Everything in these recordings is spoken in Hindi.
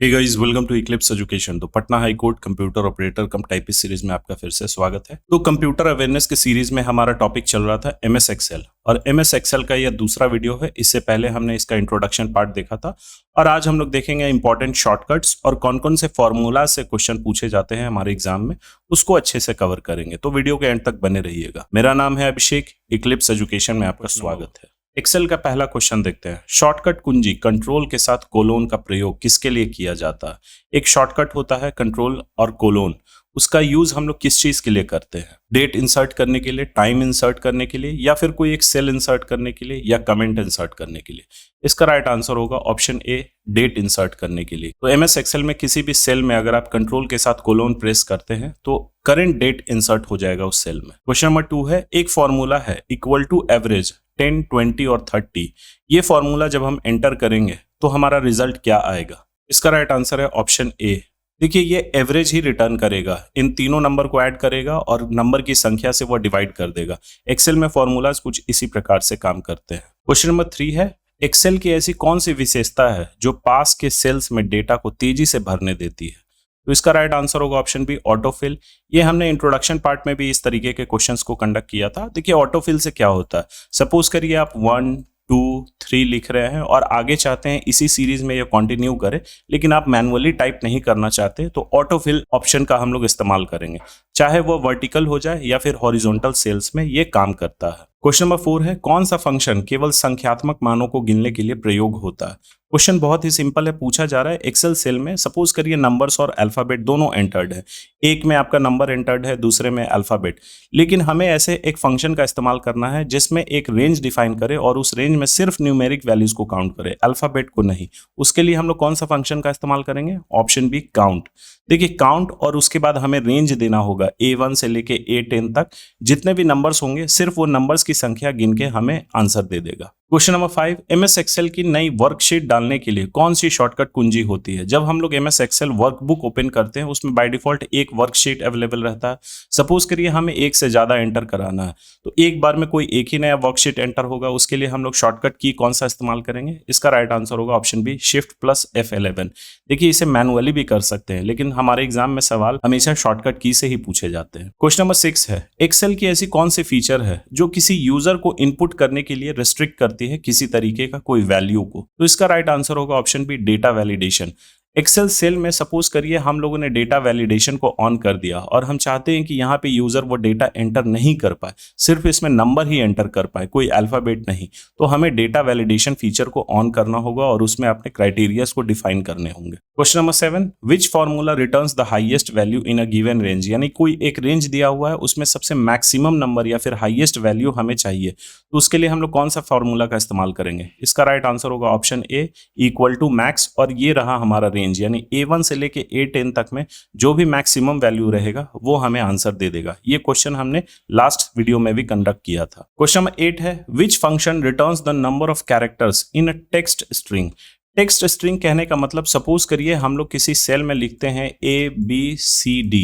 Hey guys, welcome to eclipse education. तो Patna high court computer operator cum typist series में आपका फिर से स्वागत है। तो कंप्यूटर अवेयरनेस के सीरीज में हमारा टॉपिक चल रहा था एमएस एक्सेल, और एमएस एक्सेल का यह दूसरा वीडियो है। इससे पहले हमने इसका इंट्रोडक्शन पार्ट देखा था, और आज हम लोग देखेंगे इंपॉर्टेंट शॉर्टकट्स और कौन कौन से फॉर्मूला से क्वेश्चन पूछे जाते हैं हमारे एग्जाम में, उसको अच्छे से कवर करेंगे। तो वीडियो के एंड तक बने रहिएगा। मेरा नाम है अभिषेक, इक्लिप्स एजुकेशन में आपका स्वागत है। एक्सेल का पहला क्वेश्चन देखते हैं। शॉर्टकट कुंजी कंट्रोल के साथ कोलोन का प्रयोग किसके लिए किया जाता है? एक शॉर्टकट होता है कंट्रोल और कोलोन, उसका यूज हम लोग किस चीज के लिए करते हैं? डेट इंसर्ट करने के लिए, टाइम इंसर्ट करने के लिए, या फिर कोई एक सेल इंसर्ट करने के लिए, या कमेंट इंसर्ट करने के लिए? इसका राइट आंसर होगा ऑप्शन ए, डेट इंसर्ट करने के लिए। तो एमएस एक्सेल में किसी भी सेल में अगर आप कंट्रोल के साथ कोलोन प्रेस करते हैं तो करंट डेट इंसर्ट हो जाएगा उस सेल में। क्वेश्चन नंबर 2 है, एक फॉर्मूला है इक्वल टू एवरेज 10, 20 और 30। ये फॉर्मूला जब हम एंटर करेंगे तो हमारा रिजल्ट क्या आएगा? इसका राइट आंसर है ऑप्शन ए। देखिए, ये एवरेज ही रिटर्न करेगा, इन तीनों नंबर को ऐड करेगा और नंबर की संख्या से वो डिवाइड कर देगा। एक्सेल में फॉर्मूलाज कुछ इसी प्रकार से काम करते हैं। क्वेश्चन नंबर 3 है, एक्सेल की ऐसी कौन सी विशेषता है जो पास के सेल्स में डेटा को तेजी से भरने देती है? तो इसका राइट आंसर होगा ऑप्शन बी, ऑटोफिल। ये हमने इंट्रोडक्शन पार्ट में भी इस तरीके के क्वेश्चंस को कंडक्ट किया था। देखिए, ऑटोफिल से क्या होता है, सपोज करिए आप 1, 2, 3 लिख रहे हैं और आगे चाहते हैं इसी सीरीज में ये कंटिन्यू करे, लेकिन आप मैनुअली टाइप नहीं करना चाहते, तो ऑटोफिल ऑप्शन का हम लोग इस्तेमाल करेंगे। चाहे वो वर्टिकल हो जाए या फिर हॉरिजॉन्टल सेल्स में ये काम करता है। क्वेश्चन नंबर 4 है, कौन सा फंक्शन केवल संख्यात्मक मानों को गिनने के लिए प्रयोग होता है? क्वेश्चन बहुत ही सिंपल है, पूछा जा रहा है एक्सेल सेल में सपोज करिए नंबर्स और अल्फाबेट दोनों एंटर्ड है, एक में आपका नंबर एंटर्ड है, दूसरे में अल्फाबेट, लेकिन हमें ऐसे एक फंक्शन का इस्तेमाल करना है जिसमें एक रेंज डिफाइन करे और उस रेंज में सिर्फ न्यूमेरिक वैल्यूज को काउंट करे, अल्फाबेट को नहीं। उसके लिए हम लोग कौन सा फंक्शन का इस्तेमाल करेंगे? Option B, count. देखिए, काउंट और उसके बाद हमें रेंज देना होगा A1 से लेके A10 तक, जितने भी नंबर्स होंगे सिर्फ वो नंबर्स की संख्या गिन के हमें आंसर दे देगा। क्वेश्चन नंबर 5, एमएस एक्सेल की नई वर्कशीट डालने के लिए कौन सी शॉर्टकट कुंजी होती है? जब हम लोग एमएस एक्सेल वर्कबुक ओपन करते हैं उसमें बाय डिफॉल्ट एक वर्कशीट अवेलेबल रहता है। सपोज करिए हमें एक से ज्यादा एंटर कराना है, तो एक बार में कोई एक ही नया वर्कशीट एंटर होगा, उसके लिए हम लोग शॉर्टकट की कौन सा इस्तेमाल करेंगे? इसका राइट आंसर होगा option B, shift plus F11। देखिए, इसे मैनुअली भी कर सकते हैं, लेकिन हमारे एग्जाम में सवाल हमेशा शॉर्टकट की से ही पूछे जाते हैं। क्वेश्चन नंबर 6 है, एक्सेल की ऐसी कौन सी फीचर है जो किसी यूजर को इनपुट करने के लिए रिस्ट्रिक्ट करती है किसी तरीके का कोई वैल्यू को? तो इसका राइट आंसर होगा option B, data validation. Excel cell में सपोज करिए हम लोगों ने डेटा वैलिडेशन को ऑन कर दिया और हम चाहते हैं कि यहाँ पे यूजर वो डेटा एंटर नहीं कर पाए, सिर्फ इसमें नंबर ही एंटर कर पाए, कोई अल्फाबेट नहीं। तो हमें डेटा वैलिडेशन फीचर को ऑन करना होगा और उसमें अपने क्राइटेरियाज को डिफाइन करने होंगे। Question number 7, which formula returns the highest value in a given range? यानी कोई एक रेंज दिया हुआ है, उसमें सबसे मैक्सिमम नंबर या फिर हाईएस्ट वैल्यू हमें चाहिए, तो उसके लिए हम लोग कौन सा फॉर्मूला का इस्तेमाल करेंगे? इसका राइट आंसर होगा option A, equal to max. और ये रहा हमारा रेंज, यानी A1 से लेके A10 तक में जो भी मैक्सिमम वैल्यू रहेगा वो हमें आंसर दे देगा। ये क्वेश्चन हमने लास्ट वीडियो में भी कंडक्ट किया था। क्वेश्चन नंबर 8 है, which function returns the number of characters in a text string? Text string कहने का मतलब सपोज करिए हम लोग किसी सेल में लिखते हैं ABCD,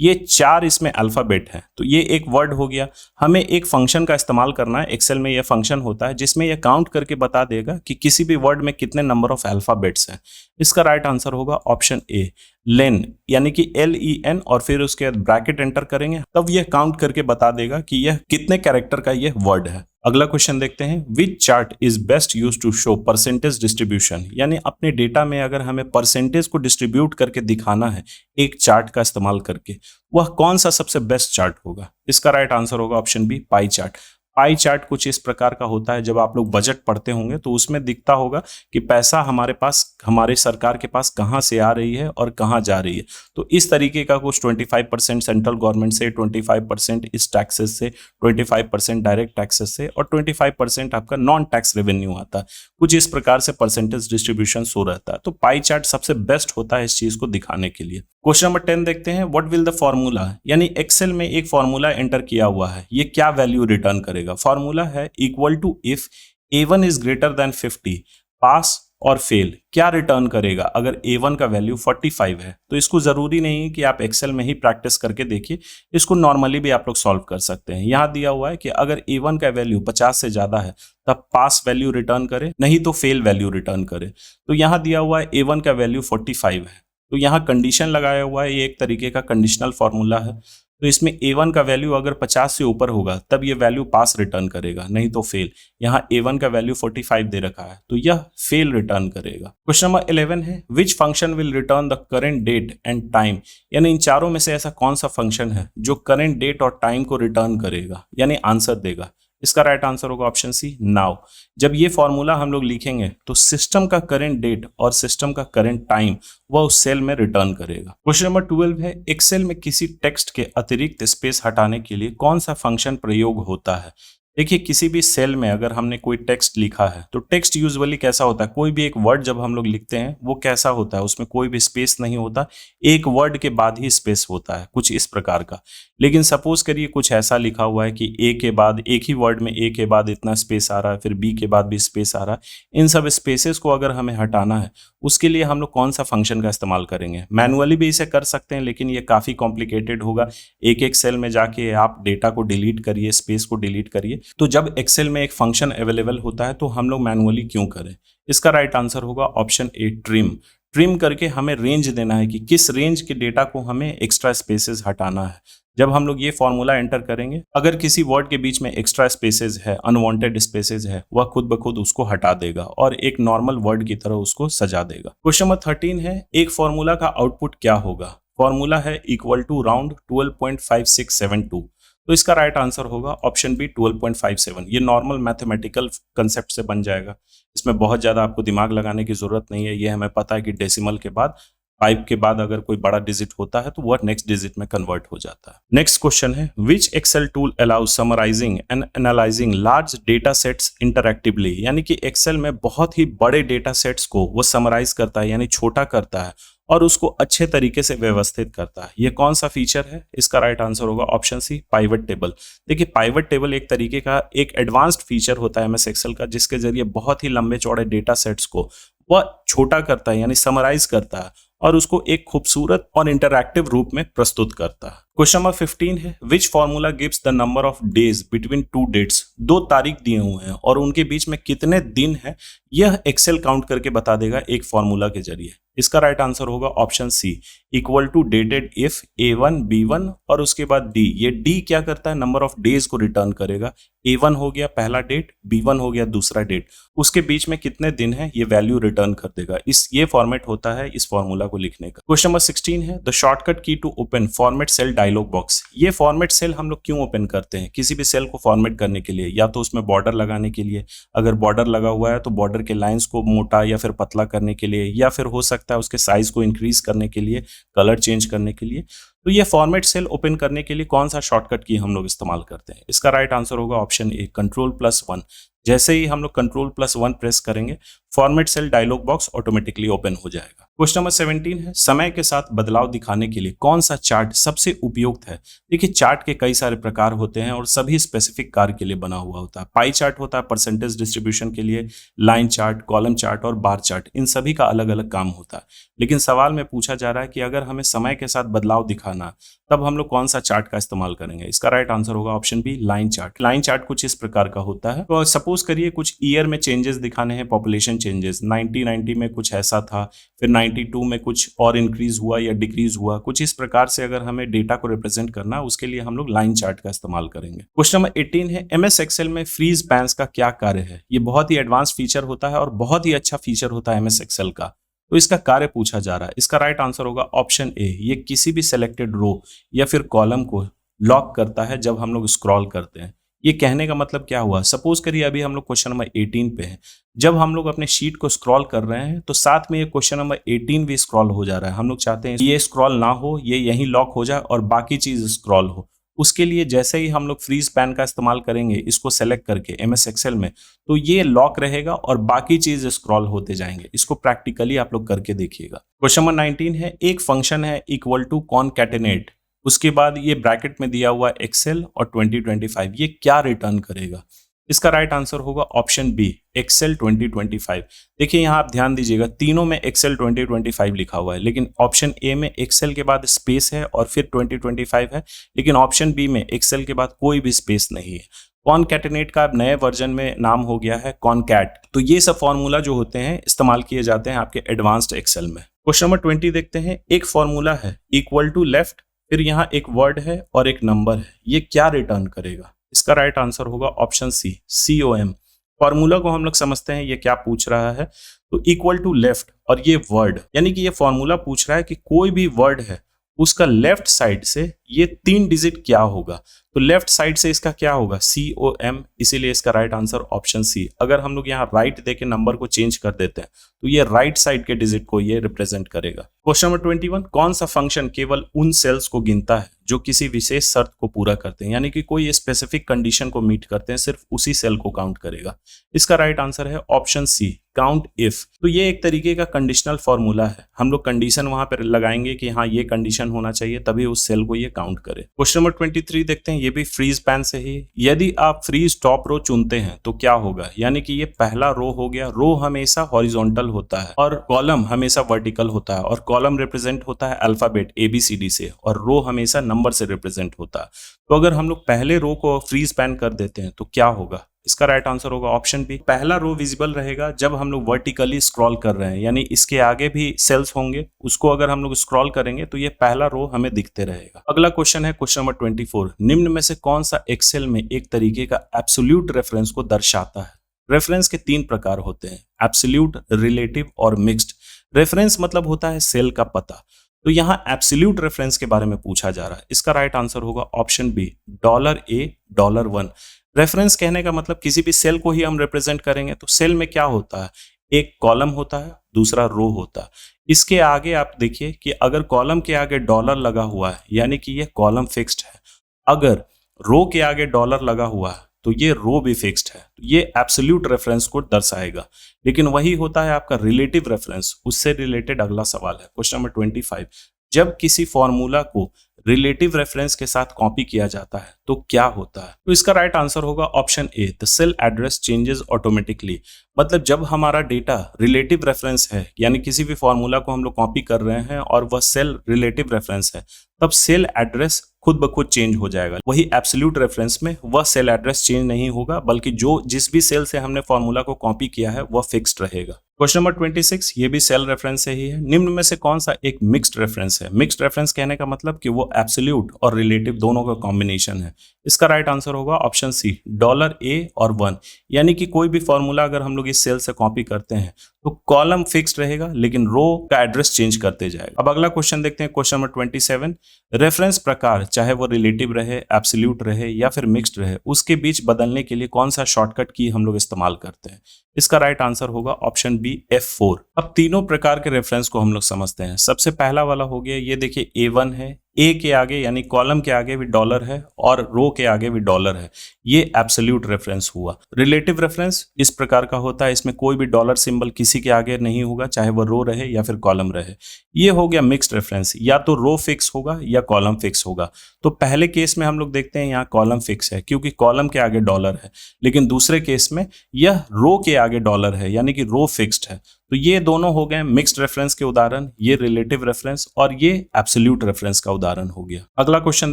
ये 4 इसमें अल्फाबेट है, तो ये एक वर्ड हो गया। हमें एक फंक्शन का इस्तेमाल करना है, एक्सेल में ये फंक्शन होता है जिसमें ये काउंट करके बता देगा कि किसी भी वर्ड में कितने नंबर ऑफ अल्फाबेट्स हैं। इसका राइट आंसर होगा ऑप्शन ए, लेन, यानी कि LEN, और फिर उसके बाद ब्रैकेट एंटर करेंगे तब यह काउंट करके बता देगा कि यह कितने कैरेक्टर का यह वर्ड है। अगला क्वेश्चन देखते हैं, which chart is best use to show percentage distribution? यानी अपने डेटा में अगर हमें परसेंटेज को डिस्ट्रीब्यूट करके दिखाना है एक चार्ट का इस्तेमाल करके, वह कौन सा सबसे बेस्ट चार्ट होगा? इसका राइट आंसर होगा option B, pie chart. Pie chart कुछ इस प्रकार का होता है, जब आप लोग बजट पढ़ते होंगे तो उसमें दिखता होगा कि पैसा हमारे पास, हमारे सरकार के पास कहाँ से आ रही है और कहाँ जा रही है। तो इस तरीके का कुछ 25% सेंट्रल गवर्नमेंट से, 25% इस टैक्सेस से, 25% डायरेक्ट टैक्सेस से, और 25% आपका नॉन टैक्स रेवेन्यू आता है। कुछ इस प्रकार से परसेंटेज डिस्ट्रीब्यूशन शो रहता है, तो पाई चार्ट सबसे बेस्ट होता है इस चीज को दिखाने के लिए। क्वेश्चन नंबर 10 देखते हैं, व्हाट विल द फॉर्मूला? यानी एक्सेल में एक फॉर्मूला एंटर किया हुआ है, ये क्या वैल्यू रिटर्न करेगा? फॉर्मूला है equal to if A1 is greater than 50, pass और फेल क्या रिटर्न करेगा अगर A1 का वैल्यू 45 है। तो इसको जरूरी नहीं है कि आप एक्सेल में ही प्रैक्टिस करके देखिए, इसको नॉर्मली भी आप लोग सॉल्व कर सकते हैं। यहाँ दिया हुआ है कि अगर A1 का वैल्यू 50 से ज्यादा है तब पास वैल्यू रिटर्न करे, नहीं तो फेल वैल्यू रिटर्न करे। तो यहाँ दिया हुआ है A1 का वैल्यू 45 है, तो यहाँ कंडीशन लगाया हुआ है, ये एक तरीके का कंडीशनल फॉर्मूला है। तो इसमें A1 का वैल्यू अगर 50 से ऊपर होगा तब ये वैल्यू पास रिटर्न करेगा, नहीं तो फेल। यहाँ A1 का वैल्यू 45 दे रखा है तो यह फेल रिटर्न करेगा। क्वेश्चन नंबर 11 है which function will return the current date and time, यानी इन चारों में से ऐसा कौन सा फंक्शन है जो करेंट डेट और टाइम को रिटर्न करेगा, यानी आंसर देगा। इसका राइट आंसर होगा ऑप्शन सी नाउ। जब ये फॉर्मूला हम लोग लिखेंगे तो सिस्टम का करंट डेट और सिस्टम का करंट टाइम वह उस सेल में रिटर्न करेगा। क्वेश्चन नंबर 12 है एक्सेल में किसी टेक्स्ट के अतिरिक्त स्पेस हटाने के लिए कौन सा फंक्शन प्रयोग होता है। देखिए किसी भी सेल में अगर हमने कोई टेक्स्ट लिखा है तो टेक्स्ट यूजुअली कैसा होता है, कोई भी एक वर्ड जब हम लोग लिखते हैं वो कैसा होता है, उसमें कोई भी स्पेस नहीं होता, एक वर्ड के बाद ही स्पेस होता है, कुछ इस प्रकार का। लेकिन सपोज करिए कुछ ऐसा लिखा हुआ है कि ए के बाद एक ही वर्ड में ए के बाद इतना स्पेस आ रहा है, फिर बी के बाद भी स्पेस आ रहा है। इन सब स्पेसेस को अगर हमें हटाना है उसके लिए हम लोग कौन सा फंक्शन का इस्तेमाल करेंगे। मैनुअली भी इसे कर सकते हैं लेकिन ये काफी कॉम्प्लिकेटेड होगा। एक एक सेल में जाके आप डेटा को डिलीट करिए, स्पेस को डिलीट करिए। तो जब एक्सेल में एक फंक्शन अवेलेबल होता है तो हम लोग मैनुअली क्यों करें। इसका राइट आंसर होगा ऑप्शन ए ट्रिम। ट्रिम करके हमें रेंज देना है कि किस रेंज के डेटा को हमें एक्स्ट्रा स्पेसेस हटाना है। जब हम लोग ये फॉर्मूला एंटर करेंगे, अगर किसी वर्ड के बीच में एक्स्ट्रा स्पेसेस है, अनवांटेड स्पेसेस है, वह खुद ब खुद उसको हटा देगा और एक नॉर्मल वर्ड की तरह उसको सजा देगा। क्वेश्चन नंबर 13 है एक फॉर्मूला का आउटपुट क्या होगा। फॉर्मूला है इक्वल टू राउंड 12.5672। तो इसका राइट आंसर होगा ऑप्शन बी 12.57। ये नॉर्मल मैथमेटिकल कंसेप्ट से बन जाएगा, इसमें बहुत ज्यादा आपको दिमाग लगाने की जरूरत नहीं है। ये हमें पता है कि डेसिमल के बाद 5 के बाद अगर कोई बड़ा डिजिट होता है तो वह नेक्स्ट डिजिट में कन्वर्ट हो जाता है। नेक्स्ट क्वेश्चन है which Excel tool allows summarising and analysing large data sets interactively, यानी कि एक्सेल में बहुत ही बड़े डेटा सेट्स को वो समराइज करता है, यानी छोटा करता है और उसको अच्छे तरीके से व्यवस्थित करता है। ये कौन सा फीचर है। इसका राइट आंसर होगा ऑप्शन सी पाइवट टेबल। देखिए पाइवट टेबल एक तरीके का एक एडवांस्ड फीचर होता है एमएस एक्सेल का, जिसके जरिए बहुत ही लंबे चौड़े डेटा सेट्स को वह छोटा करता है, यानी समराइज करता है और उसको एक खूबसूरत और इंटरैक्टिव रूप में प्रस्तुत करता है। क्वेश्चन नंबर 15 है which formula gives the number of days between two dates. दो तारीख दिए हुए हैं और उनके बीच में कितने दिन है यह एक्सेल काउंट करके बता देगा एक फॉर्मूला के जरिए। इसका राइट आंसर होगा option C equal to dated if A1 B1 और उसके बाद D। ये D क्या करता है, नंबर ऑफ डेज को रिटर्न करेगा। A1 हो गया पहला डेट, B1 हो गया दूसरा डेट, उसके बीच में कितने दिन है ये वैल्यू रिटर्न कर देगा। ये फॉर्मेट होता है इस फॉर्मूला को लिखने का। क्वेश्चन नंबर 16 है the shortcut key to open format cell dialog box. ये फॉर्मेट सेल हम लोग क्यों ओपन करते हैं, किसी भी सेल को फॉर्मेट करने के लिए, या तो उसमें बॉर्डर लगाने के लिए, अगर बॉर्डर लगा हुआ है तो बॉर्डर के लाइंस को मोटा या फिर पतला करने के लिए, या फिर हो सकता है उसके साइज को इंक्रीज करने के लिए, कलर चेंज करने के लिए। तो ये फॉर्मेट सेल ओपन करने के लिए कौन सा शॉर्टकट की हम लोग इस्तेमाल करते हैं। इसका राइट आंसर होगा ऑप्शन ए Ctrl+1। जैसे ही हम लोग Ctrl+1 प्रेस करेंगे format cell dialog box automatically open हो जाएगा। क्वेश्चन नंबर 17 है समय के साथ बदलाव दिखाने के लिए कौन सा चार्ट सबसे उपयुक्त है। देखिए चार्ट के कई सारे प्रकार होते हैं और सभी स्पेसिफिक कार्य के लिए बना हुआ होता है। पाई चार्ट होता है परसेंटेज डिस्ट्रीब्यूशन के लिए, लाइन चार्ट, कॉलम चार्ट और बार चार्ट, इन सभी का अलग अलग काम होता है। लेकिन सवाल में पूछा जा रहा है कि अगर हमें समय के साथ बदलाव दिखाना तब हम लोग कौन सा चार्ट का इस्तेमाल करेंगे। इसका राइट आंसर होगा option B line chart. Line chart कुछ इस प्रकार का होता है। तो सपोज करिए कुछ ईयर में चेंजेस दिखाने हैं, पॉपुलेशन चेंजेस 1990 में कुछ ऐसा था, फिर 92 में कुछ और इंक्रीज हुआ या डिक्रीज हुआ, कुछ इस प्रकार से अगर हमें डेटा को रिप्रेजेंट करना उसके लिए हम लोग लाइन चार्ट का इस्तेमाल करेंगे। क्वेश्चन नंबर 18 है एमएस एक्सेल में फ्रीज पैन्स का क्या कार्य है। ये बहुत ही एडवांस फीचर होता है और बहुत ही अच्छा फीचर होता है एमएस एक्सेल का। तो इसका कार्य पूछा जा रहा है। इसका राइट आंसर होगा ऑप्शन ए। ये किसी भी सिलेक्टेड रो या फिर कॉलम को लॉक करता है जब हम लोग स्क्रॉल करते हैं। ये कहने का मतलब क्या हुआ, सपोज करिए अभी हम लोग क्वेश्चन नंबर 18 पे हैं, जब हम लोग अपने शीट को स्क्रॉल कर रहे हैं तो साथ में ये क्वेश्चन नंबर 18 भी स्क्रॉल हो जा रहा है। हम लोग चाहते हैं ये स्क्रॉल ना हो, ये यहीं लॉक हो जाए और बाकी चीज स्क्रॉल हो। उसके लिए जैसे ही हम लोग फ्रीज पैन का इस्तेमाल करेंगे इसको सेलेक्ट करके एमएस एक्सेल में, तो ये लॉक रहेगा और बाकी चीज स्क्रॉल होते जाएंगे। इसको प्रैक्टिकली आप लोग करके देखिएगा। क्वेश्चन नंबर 19 है एक फंक्शन है इक्वल टू कॉनकैटिनेट, उसके बाद ये ब्रैकेट में दिया हुआ एक्सेल और 2025, ये क्या रिटर्न करेगा। इसका राइट आंसर होगा ऑप्शन बी एक्सेल 2025। देखिए यहाँ आप ध्यान दीजिएगा, तीनों में एक्सेल 2025 लिखा हुआ है, लेकिन ऑप्शन ए में एक्सेल के बाद स्पेस है और फिर 2025 है, लेकिन ऑप्शन बी में एक्सेल के बाद कोई भी स्पेस नहीं है। कॉनकैटिनेट का अब नए वर्जन में नाम हो गया है कॉनकैट। तो ये सब फॉर्मूला जो होते हैं इस्तेमाल किए जाते हैं आपके एडवांस्ड एक्सेल में। क्वेश्चन नंबर 20 देखते हैं। एक फॉर्मूला है इक्वल टू लेफ्ट, फिर यहाँ एक वर्ड है और एक नंबर है, ये क्या रिटर्न करेगा? इसका राइट आंसर होगा ऑप्शन सी COM। फॉर्मूला को हम लोग समझते हैं ये क्या पूछ रहा है। तो इक्वल टू लेफ्ट और ये वर्ड, यानी कि ये फॉर्मूला पूछ रहा है कि कोई भी वर्ड है उसका लेफ्ट साइड से ये 3 डिजिट क्या होगा। तो लेफ्ट साइड से इसका क्या होगा? COM, इसीलिए इसका राइट आंसर ऑप्शन सी। अगर हम लोग यहाँ राइट देके नंबर को चेंज कर देते हैं तो ये राइट साइड के डिजिट को ये रिप्रेजेंट करेगा। क्वेश्चन नंबर 21, कौन सा फंक्शन केवल उन सेल्स को गिनता है जो किसी विशेष शर्त को पूरा करते हैं, यानी कि कोई स्पेसिफिक कंडीशन को मीट करते हैं, सिर्फ उसी सेल को काउंट करेगा। इसका राइट आंसर है ऑप्शन सी काउंट इफ। तो ये एक तरीके का कंडीशनल फॉर्मूला है, हम लोग कंडीशन वहां पर लगाएंगे कि हाँ ये कंडीशन होना चाहिए तभी उस सेल को ये काउंट करे। क्वेश्चन नंबर 23 देखते हैं, ये भी फ्रीज पैन से ही। यदि आप फ्रीज टॉप रो चुनते हैं तो क्या होगा? यानी कि ये पहला रो हो गया, रो हमेशा हॉरिजॉन्टल होता है और कॉलम हमेशा वर्टिकल होता है, और कॉलम रिप्रेजेंट होता है अल्फाबेट ABCD से, और रो हमेशा नंबर से रिप्रेजेंट होता है। तो अगर हम लोग पहले रो को फ्रीज पैन कर देते हैं तो क्या होगा? इसका राइट आंसर होगा ऑप्शन बी। पहला रो विजिबल रहेगा जब हम लोग वर्टिकली स्क्रॉल कर रहे हैं, यानी इसके आगे भी सेल्स होंगे, उसको अगर हम लोग स्क्रॉल करेंगे तो ये पहला रो हमें दिखते रहेगा। अगला क्वेश्चन है क्वेश्चन नंबर 24, निम्न में से कौन सा एक्सेल में एक तरीके का एब्सोल्यूट रेफरेंस को दर्शाता है? रेफरेंस के 3 प्रकार होते हैं, एब्सोल्यूट, रिलेटिव और मिक्स्ड। रेफरेंस मतलब होता है सेल का पता, तो यहाँ एब्सोल्यूट रेफरेंस के बारे में पूछा जा रहा है। इसका राइट आंसर होगा ऑप्शन बी $A $1। रेफरेंस कहने का मतलब किसी भी सेल को ही हम रिप्रेजेंट करेंगे, तो सेल में क्या होता है? एक कॉलम होता है, दूसरा रो होता है। इसके आगे आप देखिए कि अगर कॉलम के आगे डॉलर लगा हुआ है यानी कि ये कॉलम फिक्स्ड है, अगर रो के आगे डॉलर लगा हुआ है तो ये रो भी फिक्स्ड है, तो ये एब्सोल्यूट रेफरेंस को दर्शाएगा। लेकिन वही होता है आपका रिलेटिव रेफरेंस, उससे रिलेटेड अगला सवाल है क्वेश्चन नंबर 25, जब किसी फॉर्मूला को रिलेटिव रेफरेंस के साथ कॉपी किया जाता है तो क्या होता है? तो इसका राइट आंसर होगा option A, the cell address changes automatically. मतलब जब हमारा डेटा रिलेटिव रेफरेंस है, यानी किसी भी फॉर्मूला को हम लोग कॉपी कर रहे हैं और वह सेल रिलेटिव रेफरेंस है, तब सेल एड्रेस खुद ब खुद चेंज हो जाएगा। वही एब्सोल्यूट रेफरेंस में वह सेल एड्रेस चेंज नहीं होगा, बल्कि जिस भी सेल से हमने फॉर्मूला को कॉपी किया है वह फिक्स्ड रहेगा। क्वेश्चन नंबर 26, ये भी सेल रेफरेंस से ही है। निम्न में से कौन सा एक मिक्स्ड रेफरेंस है? मिक्स्ड रेफरेंस कहने का मतलब कि वो एब्सोल्यूट और रिलेटिव दोनों का कॉम्बिनेशन है। इसका राइट आंसर होगा ऑप्शन सी $A और 1। यानी कि कोई भी फॉर्मूला अगर हम लोग इस सेल से कॉपी करते हैं तो कॉलम फिक्स्ड रहेगा लेकिन रो का एड्रेस चेंज करते जाएगा। अब अगला क्वेश्चन देखते हैं क्वेश्चन नंबर 27, रेफरेंस प्रकार चाहे वो रिलेटिव रहे, एब्सोल्यूट रहे या फिर मिक्स्ड रहे, उसके बीच बदलने के लिए कौन सा शॉर्टकट की हम लोग इस्तेमाल करते हैं? इसका राइट आंसर होगा ऑप्शन बी F4। अब तीनों प्रकार के रेफरेंस को हम लोग समझते हैं। सबसे पहला वाला हो गया, ये देखिए A1 है, ए के आगे यानी कॉलम के आगे भी डॉलर है और रो के आगे भी डॉलर है, ये एब्सोल्यूट रेफरेंस हुआ। रिलेटिव रेफरेंस इस प्रकार का होता है, इसमें कोई भी डॉलर सिंबल किसी के आगे नहीं होगा, चाहे वो रो रहे या फिर कॉलम रहे। ये हो गया मिक्स्ड रेफरेंस, या तो रो फिक्स होगा या कॉलम फिक्स होगा। तो पहले केस में हम लोग देखते हैं यहाँ कॉलम फिक्स है क्योंकि कॉलम के आगे डॉलर है, लेकिन दूसरे केस में यह रो के आगे डॉलर है यानी कि रो फिक्स्ड है। तो ये दोनों हो गए मिक्स्ड रेफरेंस के उदाहरण, ये रिलेटिव रेफरेंस और ये एब्सोल्यूट रेफरेंस का उदाहरण हो गया। अगला क्वेश्चन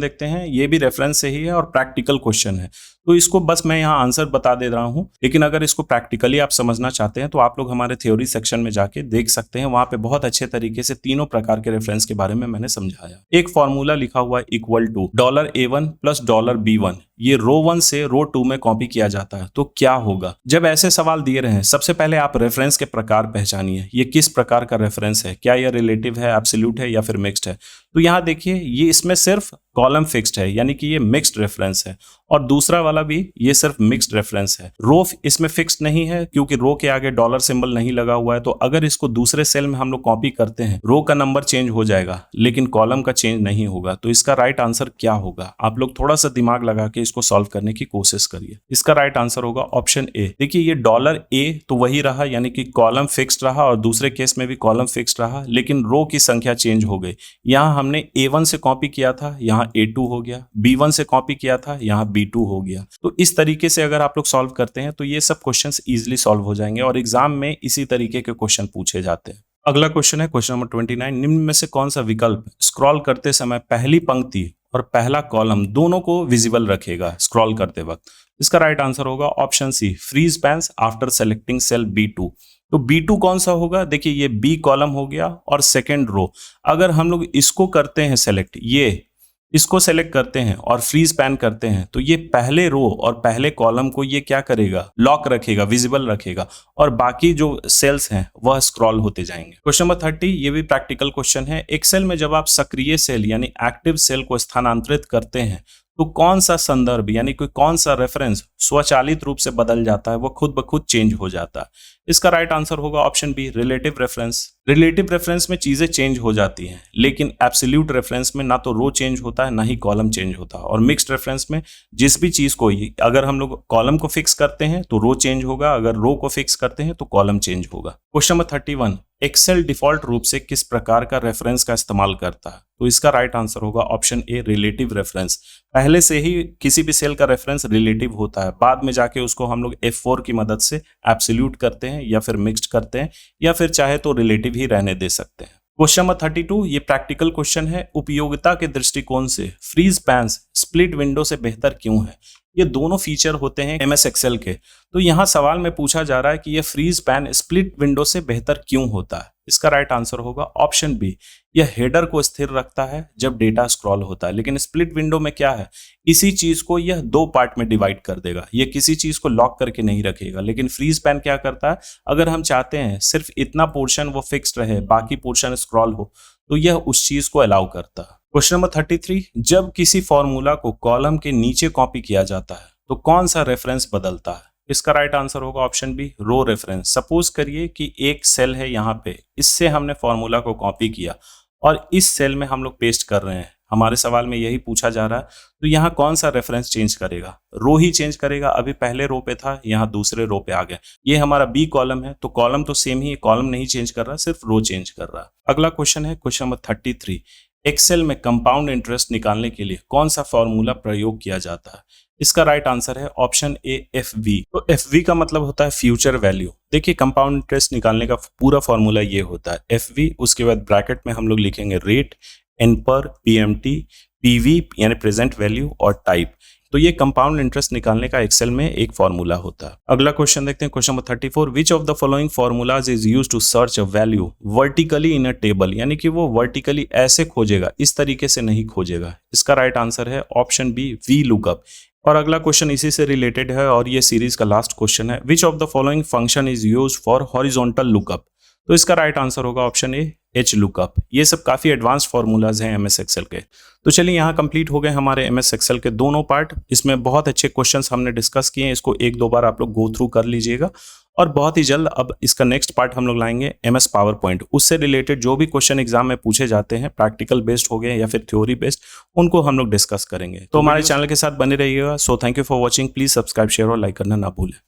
देखते हैं, ये भी रेफरेंस से ही है और प्रैक्टिकल क्वेश्चन है, तो इसको बस मैं यहाँ आंसर बता दे रहा हूँ, लेकिन अगर इसको प्रैक्टिकली आप समझना चाहते हैं तो आप लोग हमारे थ्योरी सेक्शन में जाके देख सकते हैं, वहां पे बहुत अच्छे तरीके से तीनों प्रकार के रेफरेंस के बारे में मैंने समझाया। एक फॉर्मूला लिखा हुआ है equal to $A1 plus $B1, ये रो 1 से रो 2 में कॉपी किया जाता है, तो क्या होगा? जब ऐसे सवाल दिए रहे हैं, सबसे पहले आप रेफरेंस के प्रकार पहचानिए, ये किस प्रकार का रेफरेंस है, क्या यह रिलेटिव है, एब्सोल्यूट है या फिर मिक्स्ड है। तो यहाँ देखिए ये इसमें सिर्फ कॉलम फिक्स्ड है यानी कि ये मिक्स्ड रेफरेंस है, और दूसरा वाला भी ये सिर्फ मिक्स्ड रेफरेंस है। रो इसमें फिक्स्ड नहीं है क्योंकि रो के आगे डॉलर सिंबल नहीं लगा हुआ है, तो अगर इसको दूसरे सेल में हम लोग कॉपी करते हैं, रो का नंबर चेंज हो जाएगा लेकिन कॉलम का चेंज नहीं होगा। तो इसका राइट आंसर क्या होगा? आप लोग थोड़ा सा दिमाग लगा के इसको सॉल्व करने की कोशिश करिए। इसका राइट आंसर होगा ऑप्शन ए। देखिए ये $A तो वही रहा यानी कि कॉलम फिक्स्ड रहा और दूसरे केस में भी कॉलम फिक्स्ड रहा, लेकिन रो की संख्या चेंज हो गई। यहाँ हमने A1 से कॉपी किया था, यहाँ A2 हो गया, B1 से कॉपी किया था, यहाँ B2 हो गया। तो इस तरीके से अगर आप लोग सॉल्व करते हैं तो ये सब क्वेश्चंस इजीली सॉल्व हो जाएंगे और एग्जाम में इसी तरीके के क्वेश्चन पूछे जाते हैं। अगला क्वेश्चन है क्वेश्चन नंबर 29, निम्न में से कौन सा विकल्प स्क्रॉल करते समय पहली पंक्ति और पहला कॉलम दोनों को विजिबल रखेगा स्क्रॉल करते वक्त? इसका राइट आंसर होगा option C, freeze panes after selecting cell B2। तो B2 कौन सा होगा? देखिए ये B कॉलम हो गया और सेकेंड रो। अगर हम लोग इसको करते हैं सेलेक्ट, ये इसको सेलेक्ट करते हैं और फ्रीज पैन करते हैं तो ये पहले रो और पहले कॉलम को ये क्या करेगा? लॉक रखेगा, विजिबल रखेगा, और बाकी जो सेल्स हैं वह स्क्रॉल होते जाएंगे। क्वेश्चन नंबर 30, ये भी प्रैक्टिकल क्वेश्चन है। एक्सेल में जब आप सक्रिय सेल यानी एक्टिव सेल को स्थानांतरित करते हैं तो कौन सा संदर्भ यानी कोई कौन सा रेफरेंस स्वचालित रूप से बदल जाता है, वो खुद ब खुद चेंज हो जाता है? इसका राइट आंसर होगा option B, relative reference. Relative reference में चीजें चेंज हो जाती हैं, लेकिन एब्सोल्यूट रेफरेंस में ना तो रो चेंज होता है ना ही कॉलम चेंज होता है। और मिक्स्ड रेफरेंस में जिस भी चीज को अगर हम लोग कॉलम को फिक्स करते हैं तो रो चेंज होगा, अगर रो को फिक्स करते हैं तो कॉलम चेंज होगा। क्वेश्चन नंबर 31, एक्सेल डिफॉल्ट रूप से किस प्रकार का रेफरेंस का इस्तेमाल करता है? तो इसका राइट आंसर होगा ऑप्शन ए, रिलेटिव रेफरेंस। पहले से ही किसी भी सेल का रेफरेंस रिलेटिव होता है, बाद में जाके उसको हम लोग F4 की मदद से एब्सोल्यूट करते हैं या फिर मिक्स्ड करते हैं या फिर चाहे तो रिलेटिव ही रहने दे सकते हैं। क्वेश्चन नंबर 32, ये प्रैक्टिकल क्वेश्चन है। उपयोगिता के दृष्टिकोण से फ्रीज पैन्स स्प्लिट विंडो से बेहतर क्यों है? ये दोनों फीचर होते हैं MS एक्सेल के। तो यहाँ सवाल में पूछा जा रहा है कि ये फ्रीज पैन स्प्लिट विंडो से बेहतर क्यों होता है? इसका राइट आंसर होगा ऑप्शन बी, यह हेडर को स्थिर रखता है जब डेटा स्क्रॉल होता है। लेकिन स्प्लिट विंडो में क्या है, इसी चीज को यह दो पार्ट में डिवाइड कर देगा, ये किसी चीज को लॉक करके नहीं रखेगा। लेकिन फ्रीज पैन क्या करता है, अगर हम चाहते हैं सिर्फ इतना पोर्शन वो फिक्स्ड रहे, बाकी पोर्शन स्क्रॉल हो, तो यह उस चीज को अलाउ करता है। क्वेश्चन नंबर 33, जब किसी फॉर्मूला को कॉलम के नीचे कॉपी किया जाता है तो कौन सा रेफरेंस बदलता है? इसका राइट आंसर होगा ऑप्शन बी, रो रेफरेंस। सपोज करिए कि एक सेल है यहाँ पे, इससे हमने फॉर्मूला को कॉपी किया और इस सेल में हम लोग पेस्ट कर रहे हैं। हमारे सवाल में यही पूछा जा रहा है, तो यहाँ कौन सा रेफरेंस चेंज करेगा? रो ही चेंज करेगा। अभी पहले रो पे था, यहाँ दूसरे रो पे आ गया। ये हमारा बी कॉलम है, तो कॉलम तो सेम ही, कॉलम नहीं चेंज कर रहा, सिर्फ रो चेंज कर रहा है। अगला क्वेश्चन है क्वेश्चन नंबर 33, एक्सेल में कंपाउंड इंटरेस्ट निकालने के लिए कौन सा फॉर्मूला प्रयोग किया जाता है? इसका राइट आंसर है ऑप्शन ए, FV। तो FV का मतलब होता है फ्यूचर वैल्यू। देखिए कंपाउंड इंटरेस्ट निकालने का पूरा फॉर्मूला ये होता है FV, उसके बाद ब्रैकेट में हम लोग लिखेंगे रेट, एन पर, PMT, PV यानी प्रेजेंट वैल्यू और टाइप। तो ये कंपाउंड इंटरेस्ट निकालने का एक्सेल में एक फॉर्मूला होता है। अगला क्वेश्चन देखते हैं question number 34, which of the following formulas is used to search a value vertically in a table? यानी कि वो वर्टिकली ऐसे खोजेगा, इस तरीके से नहीं खोजेगा। इसका राइट आंसर है ऑप्शन बी, वी लुकअप। और अगला क्वेश्चन इसी से रिलेटेड है और ये सीरीज का लास्ट क्वेश्चन है, विच of the following function is used for horizontal lookup? तो इसका राइट आंसर होगा ऑप्शन ए, H लुकअप। ये सब काफी एडवांस्ड फॉर्मूलाज हैं MS एक्सेल के। तो चलिए यहाँ कंप्लीट हो गए हमारे MS एक्सेल के दोनों पार्ट। इसमें बहुत अच्छे क्वेश्चंस हमने डिस्कस किए हैं, इसको एक दो बार आप लोग गो थ्रू कर लीजिएगा। और बहुत ही जल्द अब इसका नेक्स्ट पार्ट हम लोग लाएंगे MS पावर पॉइंट। उससे रिलेटेड जो भी क्वेश्चन एग्जाम में पूछे जाते हैं, प्रैक्टिकल बेस्ड हो गए या फिर थ्योरी बेस्ड, उनको हम लोग डिस्कस करेंगे। तो हमारे चैनल के साथ बने रहिएगा। So thank you for watching. Please subscribe, share और लाइक करना ना भूलें।